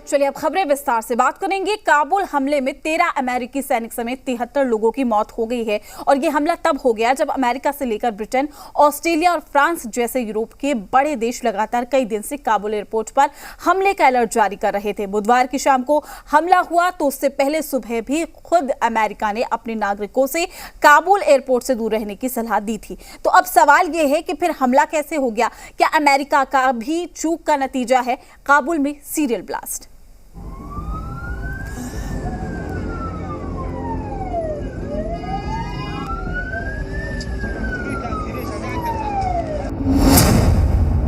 चलिए अब खबरें विस्तार से बात करेंगे। काबुल हमले में 13 अमेरिकी सैनिक समेत 73 लोगों की मौत हो गई है और ये हमला तब हो गया जब अमेरिका से लेकर ब्रिटेन, ऑस्ट्रेलिया और फ्रांस जैसे यूरोप के बड़े देश लगातार कई दिन से काबुल एयरपोर्ट पर हमले का अलर्ट जारी कर रहे थे। बुधवार की शाम को हमला हुआ तो उससे पहले सुबह भी खुद अमेरिका ने अपने नागरिकों से काबुल एयरपोर्ट से दूर रहने की सलाह दी थी। तो अब सवाल यह है कि फिर हमला कैसे हो गया? क्या अमेरिका का भी चूक का नतीजा है काबुल में सीरियल ब्लास्ट?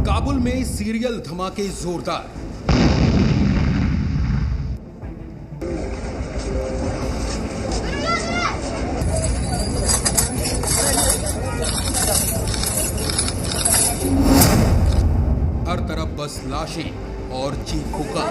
काबुल में सीरियल धमाके जोरदार। हर तरफ बस लाशें और चीख पुकार।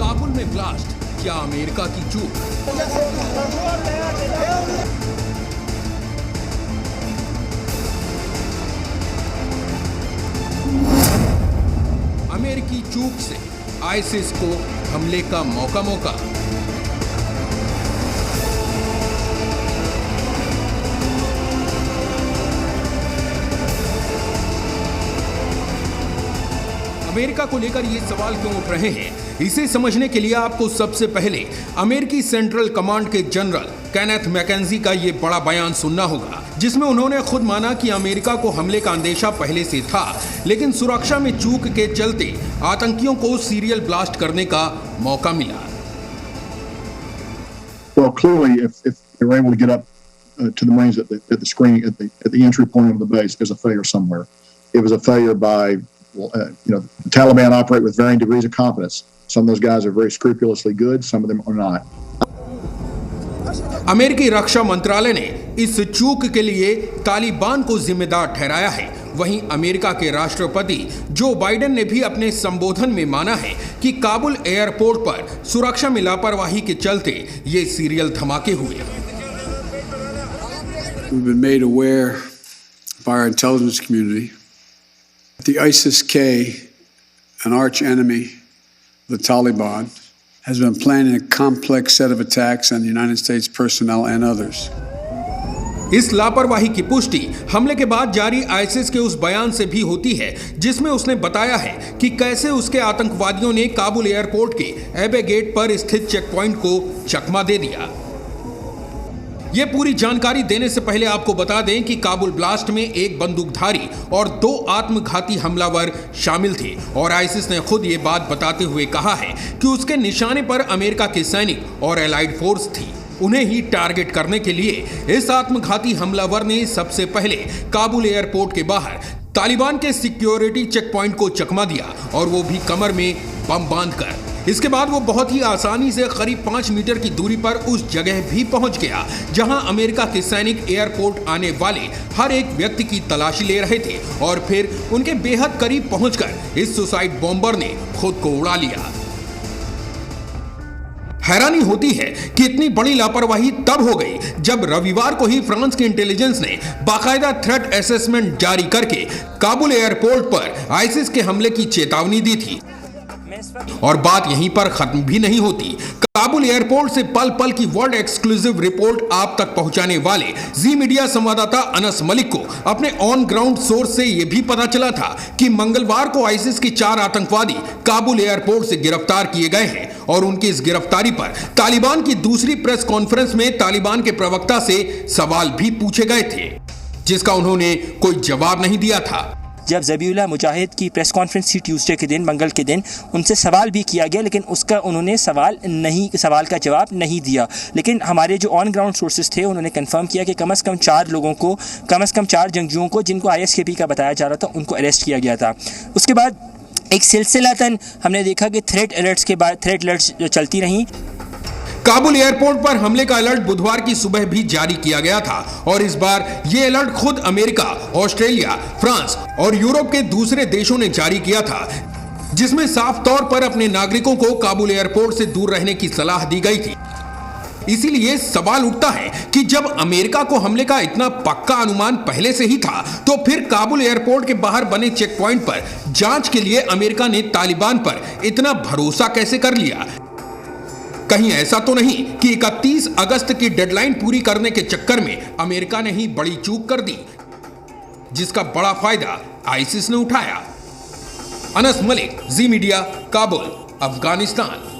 काबुल में ब्लास्ट, क्या अमेरिका की चूक? अमेरिकी चूक से आईसिस को हमले का मौका। अमेरिका को लेकर ये सवाल क्यों उठ रहे हैं, इसे समझने के लिए आपको सबसे पहले अमेरिकी सेंट्रल कमांड के जनरल केनेथ मैकेंजी का ये बड़ा बयान सुनना होगा, जिसमें उन्होंने खुद माना कि अमेरिका को हमले का अंदेशा पहले से था, लेकिन सुरक्षा में चूक के चलते आतंकियों को सीरियल ब्लास्ट करने का मौका मिला। Well, clearly, if they were able to get up to the Marines at the screening at the entry point of the base, there's a failure somewhere. It was a failure by the Taliban operate with varying degrees of competence. Some of those guys are very scrupulously good, some of them are not. अमेरिकी रक्षा मंत्रालय ने इस चूक के लिए तालिबान को जिम्मेदार ठहराया है। वहीं अमेरिका के राष्ट्रपति जो बाइडेन ने भी अपने संबोधन में माना है कि काबुल एयरपोर्ट पर सुरक्षा में लापरवाही के चलते ये सीरियल धमाके हुए। We've been made aware by our intelligence community that the ISIS-K, an arch enemy, the Taliban, has been planning a complex set of attacks on the United States personnel and others. इस लापरवाही की पुष्टि हमले के बाद जारी ISIS के उस बयान से भी होती है, जिसमें उसने बताया है कि कैसे उसके आतंकवादियों ने काबुल एयरपोर्ट के एबे गेट पर स्थित चेक पॉइंट को चकमा दे दिया। ये पूरी जानकारी देने से पहले आपको बता दें कि काबुल ब्लास्ट में एक बंदूकधारी और 2 आत्मघाती हमलावर शामिल थे और आईसिस ने खुद ये बात बताते हुए कहा है कि उसके निशाने पर अमेरिका के सैनिक और एलाइड फोर्स थी। उन्हें ही टारगेट करने के लिए इस आत्मघाती हमलावर ने सबसे पहले काबुल एयरपोर्ट के बाहर तालिबान के सिक्योरिटी चेक पॉइंट को चकमा दिया और वो भी कमर में बम बांधकर। इसके बाद वो बहुत ही आसानी से करीब 5 मीटर की दूरी पर उस जगह भी पहुंच गया जहां अमेरिका के सैनिक एयरपोर्ट आने वाले हर एक व्यक्ति की तलाशी ले रहे थे और फिर उनके बेहद करीब पहुंचकर इस सुसाइड बॉम्बर ने खुद को उड़ा लिया। हैरानी होती है कि इतनी बड़ी लापरवाही तब हो गई जब रविवार को ही फ्रांस की इंटेलिजेंस ने बाकायदा थ्रेट असेसमेंट जारी करके काबुल एयरपोर्ट पर आईसिस के हमले की चेतावनी दी थी। और बात यहीं पर खत्म भी नहीं होती। काबुल एयरपोर्ट से पल पल की वर्ल्ड एक्सक्लूसिव रिपोर्ट आप तक पहुंचाने वाले जी मीडिया संवाददाता अनस मलिक को अपने ऑन ग्राउंड सोर्स से यह भी पता चला था कि मंगलवार को आईसिस के 4 आतंकवादी काबुल एयरपोर्ट से गिरफ्तार किए गए हैं और उनकी इस गिरफ्तारी पर तालिबान की दूसरी प्रेस कॉन्फ्रेंस में तालिबान के प्रवक्ता से सवाल भी पूछे गए थे, जिसका उन्होंने कोई जवाब नहीं दिया था। जब ज़बीहुल्लाह मुजाहिद की प्रेस कॉन्फ्रेंस थी ट्यूसडे के दिन, मंगल के दिन, उनसे सवाल भी किया गया लेकिन उन्होंने सवाल का जवाब नहीं दिया। लेकिन हमारे जो ऑन ग्राउंड सोर्सेज थे उन्होंने कंफर्म किया कि कम से कम 4 लोगों को, कम से कम 4 जंगजुओं को जिनको ISKP का बताया जा रहा था, उनको अरेस्ट किया गया था। उसके बाद एक सिलसिलातन हमने देखा कि थ्रेट अलर्ट्स चलती रहीं। काबुल एयरपोर्ट पर हमले का अलर्ट बुधवार की सुबह भी जारी किया गया था और इस बार ये अलर्ट खुद अमेरिका, ऑस्ट्रेलिया, फ्रांस और यूरोप के दूसरे देशों ने जारी किया था, जिसमें साफ तौर पर अपने नागरिकों को काबुल एयरपोर्ट से दूर रहने की सलाह दी गई थी। इसीलिए सवाल उठता है कि जब अमेरिका को हमले का इतना पक्का अनुमान पहले से ही था, तो फिर काबुल एयरपोर्ट के बाहर बने चेक पॉइंट पर जांच के लिए अमेरिका ने तालिबान पर इतना भरोसा कैसे कर लिया? कहीं ऐसा तो नहीं कि 31 अगस्त की डेडलाइन पूरी करने के चक्कर में अमेरिका ने ही बड़ी चूक कर दी, जिसका बड़ा फायदा आईसिस ने उठाया। अनस मलिक, जी मीडिया, काबुल, अफगानिस्तान।